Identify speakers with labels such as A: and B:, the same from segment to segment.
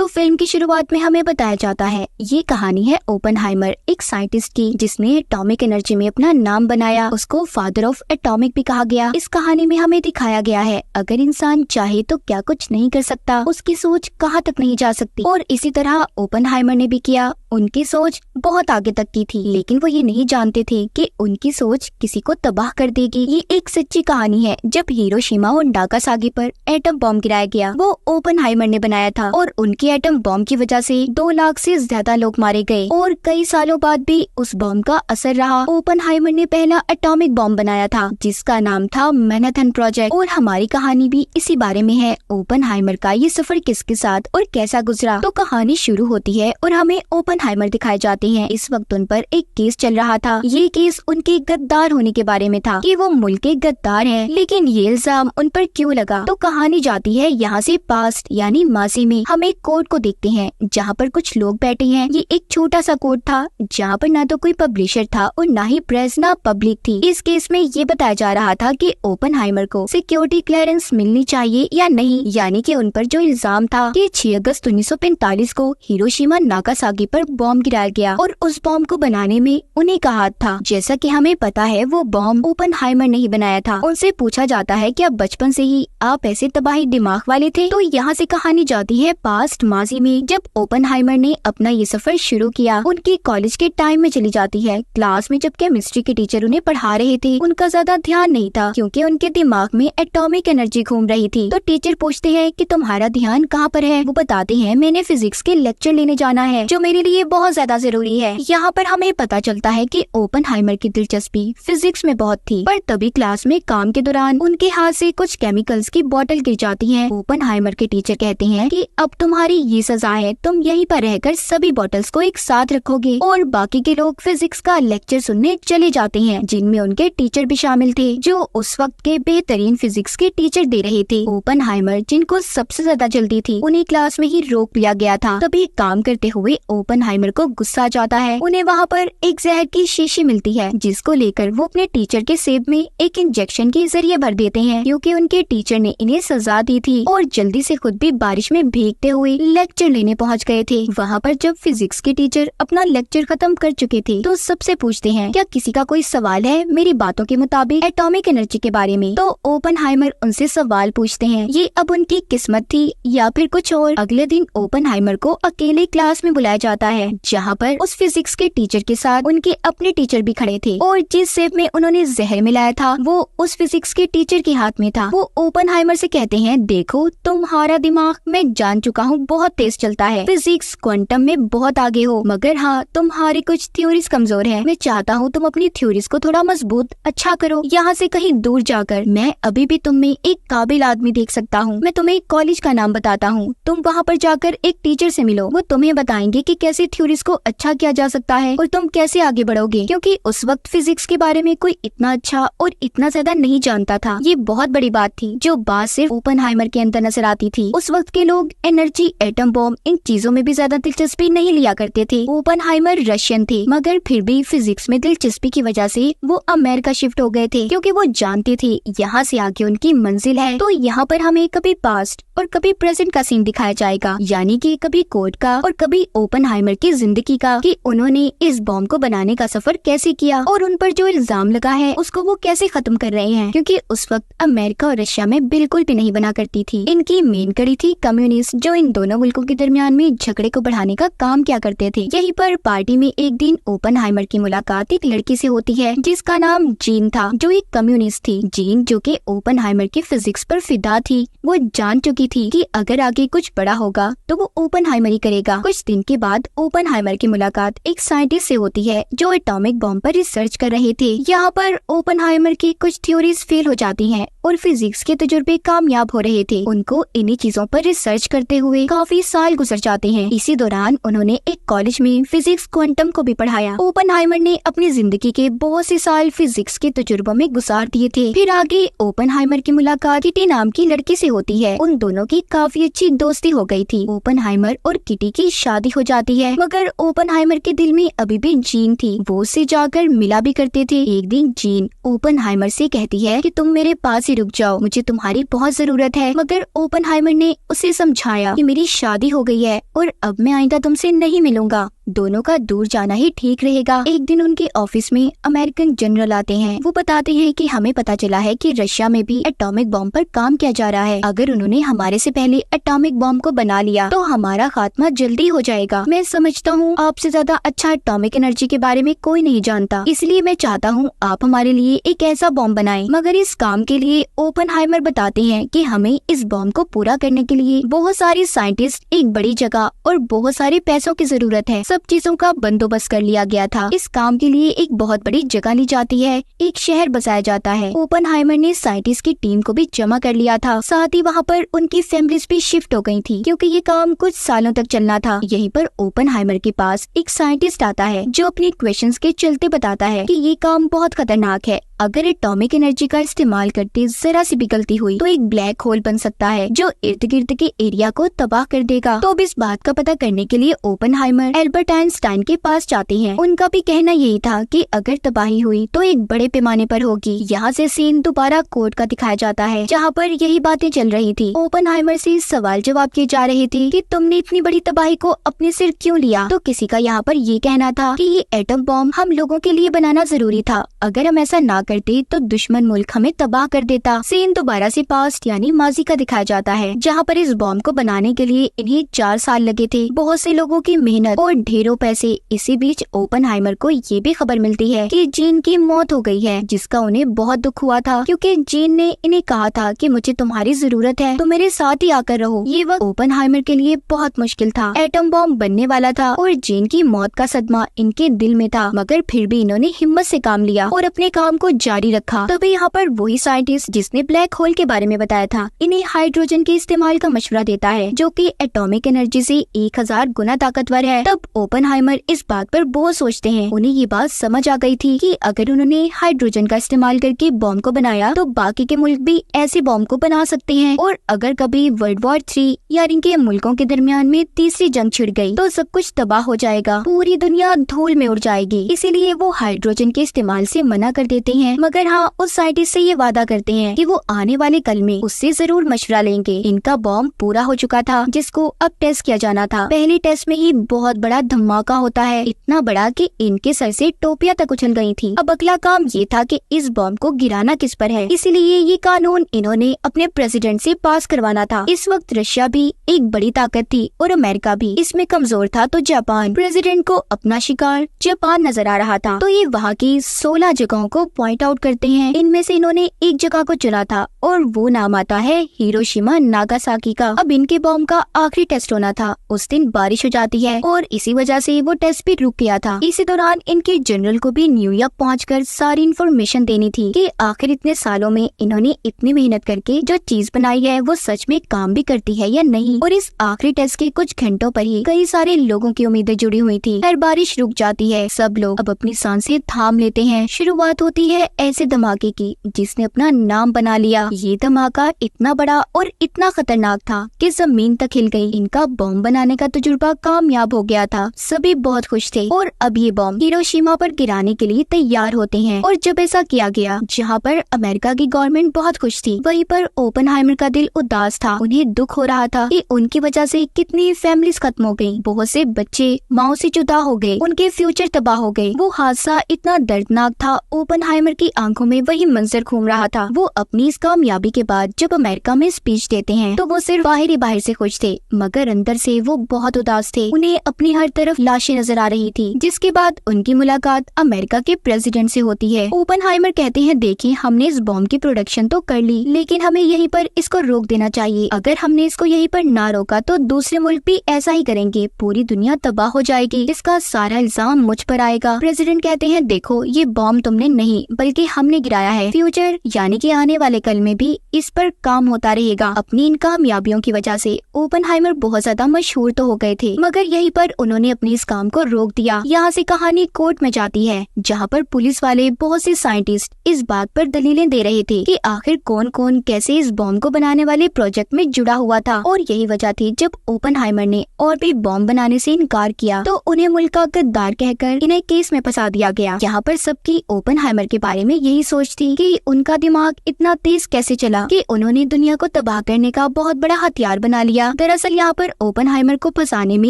A: Film की शुरुआत में हमें बताया जाता है, ये कहानी है ओपेनहाइमर, एक साइंटिस्ट की जिसने एटॉमिक एनर्जी में अपना नाम बनाया। उसको फादर ऑफ एटॉमिक भी कहा गया। इस कहानी में हमें दिखाया गया है अगर इंसान चाहे तो क्या कुछ नहीं कर सकता, उसकी सोच कहाँ तक नहीं जा सकती। और इसी तरह ओपेनहाइमर ने भी किया। उनकी सोच बहुत आगे तक की थी, लेकिन वो ये नहीं जानते थे कि उनकी सोच किसी को तबाह कर देगी। ये एक सच्ची कहानी है। जब हिरोशिमा और नागासाकी पर एटम बॉम्ब गिराया गया, वो ओपेनहाइमर ने बनाया था और उनके एटम बॉम्ब की वजह से 2 लाख से ज्यादा लोग मारे गए और कई सालों बाद भी उस बॉम्ब का असर रहा। ओपेनहाइमर ने पहला एटॉमिक बॉम्ब बनाया था जिसका नाम था मैनहट्टन प्रोजेक्ट। और हमारी कहानी भी इसी बारे में है, ओपेनहाइमर का ये सफर किसके साथ और कैसा गुजरा। तो कहानी शुरू होती है और हमें ओपेनहाइमर दिखाए जाते हैं। इस वक्त उन पर एक केस चल रहा था। ये केस उनके गद्दार होने के बारे में था कि वो मुल्क के गद्दार हैं, लेकिन ये इल्जाम उन पर क्यों लगा। तो कहानी जाती है यहाँ से पास्ट यानी माजी में। हम एक कोर्ट को देखते हैं जहाँ पर कुछ लोग बैठे हैं। ये एक छोटा सा कोर्ट था जहाँ पर ना तो कोई पब्लिशर था और ना ही प्रेस ना पब्लिक थी। इस केस में ये बताया जा रहा था कि ओपेनहाइमर को सिक्योरिटी क्लियरेंस मिलनी चाहिए या नहीं, यानी कि उन पर जो इल्जाम था कि 6 अगस्त 1945 को हिरोशिमा नागासाकी पर बॉम्ब गिराया गया और उस बॉम्ब को बनाने में उन्हीं का हाथ था। जैसा कि हमें पता है वो बॉम्ब ओपेनहाइमर ने ही बनाया था। उनसे पूछा जाता है कि अब बचपन से ही आप ऐसे तबाही दिमाग वाले थे। तो यहाँ से कहानी जाती है पास्ट माजी में। जब ओपेनहाइमर ने अपना ये सफर शुरू किया, उनकी कॉलेज के टाइम में चली जाती है। क्लास में जब केमिस्ट्री के टीचर उन्हें पढ़ा रहे थे, उनका ज्यादा ध्यान नहीं था क्योंकि उनके दिमाग में एटॉमिक एनर्जी घूम रही थी। तो टीचर पूछते हैं कि तुम्हारा ध्यान कहाँ पर है। वो बताते हैं मैंने फिजिक्स के लेक्चर लेने जाना है जो मेरे लिए बहुत ज्यादा जरूरी है। यहाँ पर हमें पता चलता है कि ओपेनहाइमर की दिलचस्पी फिजिक्स में बहुत थी, पर तभी क्लास में काम के दौरान उनके हाथ से कुछ केमिकल्स की बोतल गिर जाती है। ओपेनहाइमर के टीचर कहते हैं कि अब तुम्हारी ये सजा है, तुम यहीं पर रहकर सभी बोतल्स को एक साथ रखोगे। और बाकी के लोग फिजिक्स का लेक्चर सुनने चले जाते हैं, जिनमें उनके टीचर भी शामिल थे जो उस वक्त के बेहतरीन फिजिक्स के टीचर दे रहे थे। ओपेनहाइमर जिनको सबसे ज्यादा जल्दी थी, उन्हें क्लास में ही रोक लिया गया था। तभी काम करते हुए ओपेनहाइमर को गुस्सा आ जाता है। उन्हें वहाँ पर एक जहर की शीशी मिलती है जिसको लेकर वो अपने टीचर के सेब में एक इंजेक्शन के जरिए भर देते हैं, क्योंकि उनके टीचर ने इन्हें सजा दी थी और जल्दी से खुद भी बारिश में भीगते हुए लेक्चर लेने पहुँच गए थे। वहाँ पर जब फिजिक्स के टीचर अपना लेक्चर खत्म कर चुके थे तो सबसे पूछते हैं क्या किसी का कोई सवाल है मेरी बातों के मुताबिक एटॉमिक एनर्जी के बारे में। तो ओपेनहाइमर उनसे सवाल पूछते हैं। ये अब उनकी किस्मत थी या फिर कुछ और। अगले दिन ओपेनहाइमर को अकेले क्लास में बुलाया जाता है जहाँ पर उस फिजिक्स के टीचर के साथ उनके अपने टीचर भी खड़े थे और जिस सेब में उन्होंने जहर मिलाया था वो उस फिजिक्स के टीचर के हाथ में था। वो ओपेनहाइमर से कहते हैं देखो तुम्हारा दिमाग मैं जान चुका हूँ बहुत तेज चलता है, फिजिक्स क्वांटम में बहुत आगे हो, मगर हाँ तुम्हारी कुछ थ्योरीज कमजोर है। मैं चाहता हूँ तुम अपनी थ्योरीज को थोड़ा मजबूत अच्छा करो। यहाँ से कहीं दूर जाकर मैं अभी भी तुम में एक काबिल आदमी देख सकता हूँ। मैं तुम्हें कॉलेज का नाम बताता हूँ, तुम वहाँ पर जाकर एक टीचर से मिलो, वो तुम्हें बताएंगे कि कैसे थ्योरीज को अच्छा किया जा सकता है और तुम कैसे आगे बढ़ोगे। क्योंकि उस वक्त फिजिक्स के बारे में कोई इतना अच्छा और इतना ज्यादा नहीं जानता था। ये बहुत बड़ी बात थी जो बात सिर्फ ओपेनहाइमर के अंदर नजर आती थी। उस वक्त के लोग एनर्जी, एटम बॉम्ब, इन चीजों में भी ज्यादा दिलचस्पी नहीं लिया करते थे। ओपेनहाइमर रशियन थे, मगर फिर भी फिजिक्स में दिलचस्पी की वजह से वो अमेरिका शिफ्ट हो गए थे क्योंकि वो जानते थे यहाँ से आगे उनकी मंजिल है। तो यहाँ पर हमें कभी पास्ट और कभी प्रेजेंट का सीन दिखाया जाएगा, यानी कि कभी कोर्ट का और कभी ओपेनहाइमर की जिंदगी का, कि उन्होंने इस बॉम्ब को बनाने का सफर कैसे किया और उन पर जो इल्जाम लगा है उसको वो कैसे खत्म कर रहे हैं। क्योंकि उस वक्त अमेरिका और रशिया में बिल्कुल भी नहीं बना करती थी। इनकी मेन कड़ी थी कम्युनिस्ट, जो इन दोनों मुल्कों के दरमियान में झगड़े को बढ़ाने का काम किया करते थे। यहीं पर पार्टी में एक दिन ओपेनहाइमर की मुलाकात एक लड़की से होती है जिसका नाम जीन था, जो एक कम्युनिस्ट थी। जीन जो कि ओपेनहाइमर की फिजिक्स पर फिदा थी, वो जान चुकी थी कि अगर आगे कुछ बड़ा होगा तो वो ओपेनहाइमर ही करेगा। कुछ दिन के बाद ओपेनहाइमर की मुलाकात एक साइंटिस्ट से होती है जो एटॉमिक बॉम्ब पर रिसर्च कर रहे थे। यहाँ पर ओपेनहाइमर की कुछ थ्योरीज फेल हो जाती हैं और फिजिक्स के तजुर्बे कामयाब हो रहे थे। उनको इन्हीं चीजों पर रिसर्च करते हुए काफी साल गुजर जाते हैं। इसी दौरान उन्होंने एक कॉलेज में फिजिक्स क्वांटम को भी पढ़ाया। ओपेनहाइमर ने अपनी जिंदगी के बहुत से साल फिजिक्स के तजुर्बों में गुजार दिए थे। फिर आगे ओपेनहाइमर की मुलाकात किटी नाम की लड़की से होती है। उन दोनों की काफी अच्छी दोस्ती हो गई थी। ओपेनहाइमर और किटी की शादी हो जाती है, मगर ओपेनहाइमर के दिल में अभी भी जीन थी। वो उससे जाकर मिला भी करते थे। एक दिन जीन ओपेनहाइमर से कहती है कि तुम मेरे पास से रुक जाओ, मुझे तुम्हारी बहुत जरूरत है। मगर ओपनहाइमर ने उसे समझाया कि मेरी शादी हो गई है और अब मैं आइंदा तुमसे नहीं मिलूंगा, दोनों का दूर जाना ही ठीक रहेगा। एक दिन उनके ऑफिस में अमेरिकन जनरल आते हैं। वो बताते हैं कि हमें पता चला है कि रशिया में भी एटॉमिक बॉम्ब पर काम किया जा रहा है। अगर उन्होंने हमारे से पहले एटॉमिक बॉम्ब को बना लिया तो हमारा खात्मा जल्दी हो जाएगा। मैं समझता हूँ आपसे ज्यादा अच्छा एटॉमिक एनर्जी के बारे में कोई नहीं जानता, इसलिए मैं चाहता हूँ आप हमारे लिए एक ऐसा बॉम्ब बनाएं। मगर इस काम के लिए ओपनहाइमर बताते हैं कि हमें इस बॉम्ब को पूरा करने के लिए बहुत सारे साइंटिस्ट, एक बड़ी जगह और बहुत सारे पैसों की जरूरत है। सब चीजों का बंदोबस्त कर लिया गया था। इस काम के लिए एक बहुत बड़ी जगह ली जाती है, एक शहर बसाया जाता है। ओपनहाइमर ने साइंटिस्ट की टीम को भी जमा कर लिया था, साथ ही वहाँ पर उनकी फैमिलीज भी शिफ्ट हो गई थी क्योंकि ये काम कुछ सालों तक चलना था। यहीं पर ओपनहाइमर के पास एक साइंटिस्ट आता है जो अपने क्वेश्चंस के चलते बताता है कि ये काम बहुत खतरनाक है। अगर एटॉमिक एनर्जी का इस्तेमाल करते जरा सी भी गलती हुई तो एक ब्लैक होल बन सकता है जो इर्द गिर्द के एरिया को तबाह कर देगा। तो अब इस बात का पता करने के लिए ओपनहाइमर एल्बर्ट आइंस्टाइन के पास जाते हैं। उनका भी कहना यही था कि अगर तबाही हुई तो एक बड़े पैमाने पर होगी। यहाँ से सीन दोबारा कोर्ट का दिखाया जाता है जहाँ पर यही बातें चल रही थी। ओपनहाइमर से सवाल जवाब किए जा रहे थे कि तुमने इतनी बड़ी तबाही को अपने सिर क्यों लिया। तो किसी का यहाँ पर ये कहना था कि ये एटम बॉम्ब हम लोगों के लिए बनाना जरूरी था, अगर हम ऐसा ना करते तो दुश्मन मुल्क हमें तबाह कर देता। सीन दोबारा से पास्ट यानी माजी का दिखाया जाता है जहाँ पर इस बॉम्ब को बनाने के लिए इन्हें 4 साल लगे थे, बहुत से लोगों की मेहनत और ढेरों पैसे। इसी बीच ओपनहाइमर को ये भी खबर मिलती है कि जीन की मौत हो गई है, जिसका उन्हें बहुत दुख हुआ था क्योंकि जीन ने इन्हें कहा था कि मुझे तुम्हारी जरूरत है तो मेरे साथ ही आकर रहो। ये वक्त ओपनहाइमर के लिए बहुत मुश्किल था। एटम बॉम्ब बनने वाला था और जीन की मौत का सदमा इनके दिल में था, मगर फिर भी इन्होंने हिम्मत से काम लिया और अपने काम को जारी रखा। तभी यहाँ पर वही साइंटिस्ट जिसने ब्लैक होल के बारे में बताया था इन्हें हाइड्रोजन के इस्तेमाल का मशवरा देता है जो कि एटॉमिक एनर्जी से 1000 गुना ताकतवर है। तब ओपनहाइमर इस बात पर बहुत सोचते हैं। उन्हें ये बात समझ आ गई थी कि अगर उन्होंने हाइड्रोजन का इस्तेमाल करके बॉम्ब को बनाया तो बाकी के मुल्क भी ऐसे बॉम्ब को बना सकते हैं और अगर कभी वर्ल्ड वॉर 3 या इनके मुल्कों के दरमियान में तीसरी जंग छिड़ गई तो सब कुछ तबाह हो जाएगा, पूरी दुनिया धूल में उड़ जाएगी। इसीलिए वो हाइड्रोजन के इस्तेमाल से मना कर देते हैं, मगर हाँ उस साइंटिस्ट से ये वादा करते हैं कि वो आने वाले कल में उससे जरूर मशवरा लेंगे। इनका बॉम्ब पूरा हो चुका था जिसको अब टेस्ट किया जाना था। पहले टेस्ट में ही बहुत बड़ा धमाका होता है, इतना बड़ा कि इनके सर से टोपियां तक उछल गई थी। अब अगला काम ये था कि इस बॉम्ब को गिराना किस पर है, इसीलिए ये कानून इन्होंने अपने प्रेसिडेंट से पास करवाना था। इस वक्त रशिया भी एक बड़ी ताकत थी और अमेरिका भी इसमें कमजोर था, तो जापान प्रेसिडेंट को अपना शिकार जापान नजर आ रहा था। तो ये वहाँ की 16 जगहों को पॉइंट आउट करते हैं। इनमें से इन्होंने एक जगह को चुना था और वो नाम आता है हिरोशिमा नागासाकी का। अब इनके बॉम्ब का आखिरी टेस्ट होना था। उस दिन बारिश हो जाती है और इसी वजह से वो टेस्ट भी रुक गया था। इसी दौरान इनके जनरल को भी न्यूयॉर्क पहुंचकर सारी इन्फॉर्मेशन देनी थी कि आखिर इतने सालों में इन्होंने इतनी मेहनत करके जो चीज बनाई है वो सच में काम भी करती है या नहीं। और इस आखिरी टेस्ट के कुछ घंटों पर ही कई सारे लोगों की उम्मीदें जुड़ी हुई थी। हर बारिश रुक जाती है, सब लोग अब अपनी सांसें थाम लेते हैं। शुरुआत होती है ऐसे धमाके की जिसने अपना नाम बना लिया। ये धमाका इतना बड़ा और इतना खतरनाक था कि जमीन तक हिल गई। इनका बॉम्ब बनाने का तजुर्बा कामयाब हो गया था, सभी बहुत खुश थे और अब ये बॉम्ब हिरोशिमा पर गिराने के लिए तैयार होते हैं। और जब ऐसा किया गया, जहाँ पर अमेरिका की गवर्नमेंट बहुत खुश थी, वहीं पर ओपनहाइमर का दिल उदास था। उन्हें दुख हो रहा था कि उनकी वजह से कितनी फैमिलीज खत्म हो गयी, बहुत से बच्चे माँ से जुदा हो गए, उनके फ्यूचर तबाह हो गए। वो हादसा इतना दर्दनाक था, ओपनहाइमर की आंखों में वही मंजर घूम रहा था। वो अपनी इस कामयाबी के बाद जब अमेरिका में स्पीच देते हैं तो वो सिर्फ बाहर से खुश थे, मगर अंदर से वो बहुत उदास थे। उन्हें अपनी हर तरफ लाशें नजर आ रही थी। जिसके बाद उनकी मुलाकात अमेरिका के प्रेसिडेंट से होती है। ओपनहाइमर कहते हैं, देखिए हमने इस बॉम्ब की प्रोडक्शन तो कर ली, लेकिन हमें यहीं पर इसको रोक देना चाहिए। अगर हमने इसको यहीं पर ना रोका तो दूसरे मुल्क भी ऐसा ही करेंगे, पूरी दुनिया तबाह हो जाएगी, इसका सारा इल्जाम मुझ पर आएगा। प्रेसिडेंट कहते हैं, देखो ये बॉम्ब तुमने नहीं बल्कि हमने गिराया है। फ्यूचर यानी कि आने वाले कल में भी इस पर काम होता रहेगा। अपनी इन कामयाबियों की वजह से ओपनहाइमर बहुत ज्यादा मशहूर तो हो गए थे, मगर यहीं पर उन्होंने अपने इस काम को रोक दिया। यहाँ से कहानी कोर्ट में जाती है, जहाँ पर पुलिस वाले बहुत से साइंटिस्ट इस बात पर दलीलें दे रहे थे कि आखिर कौन कौन कैसे इस बॉम्ब को बनाने वाले प्रोजेक्ट में जुड़ा हुआ था। और यही वजह थी जब ओपनहाइमर ने और भी बॉम्ब बनाने से इनकार किया तो उन्हें मुल्क का गद्दार कहकर इन्हें केस में फंसा दिया गया। यहाँ पर सबकी ओपनहाइमर के बारे में यही सोच थी कि उनका दिमाग इतना तेज कैसे चला कि उन्होंने दुनिया को तबाह करने का बहुत बड़ा हथियार बना लिया। दरअसल यहाँ पर ओपनहाइमर को फंसाने में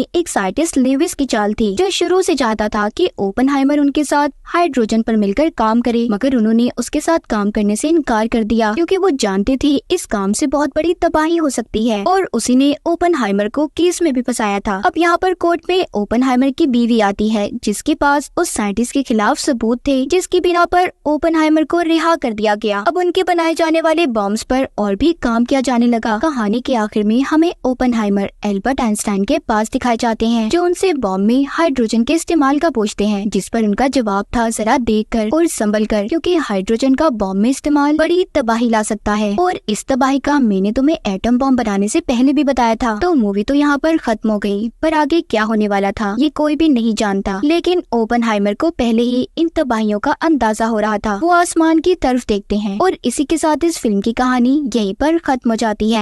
A: एक साइंटिस्ट लेविस की चाल थी, जो शुरू से चाहता था कि ओपनहाइमर उनके साथ हाइड्रोजन पर मिलकर काम करे, मगर उन्होंने उसके साथ काम करने से इनकार कर दिया क्योंकि वो जानते थे इस काम से बहुत बड़ी तबाही हो सकती है, और उसी ने ओपनहाइमर को केस में भी फंसाया था। अब यहाँ पर कोर्ट में ओपनहाइमर की बीवी आती है, जिसके पास उस साइंटिस्ट के खिलाफ सबूत थे, जिसकी बिना पर ओपनहाइमर को रिहा कर दिया गया। अब उनके बनाए जाने वाले बॉम्ब्स पर और भी काम किया जाने लगा। कहानी के आखिर में हमें ओपनहाइमर एल्बर्ट आइंस्टाइन के पास दिखाए जाते हैं, जो उनसे बॉम्ब में हाइड्रोजन के इस्तेमाल का पूछते हैं, जिस पर उनका जवाब था जरा देखकर और संभल कर, क्योंकि हाइड्रोजन का बॉम्ब में इस्तेमाल बड़ी तबाही ला सकता है, और इस तबाही का मैंने तुम्हें एटम बॉम्ब बनाने से पहले भी बताया था। तो मूवी तो यहाँ पर खत्म हो गई, पर आगे क्या होने वाला था ये कोई भी नहीं जानता, लेकिन ओपनहाइमर को पहले ही इन तबाहियों का अंदाजा हो रहा था। वो आसमान की तरफ देखते हैं, और इसी के साथ इस फिल्म की कहानी यहीं पर खत्म हो जाती है।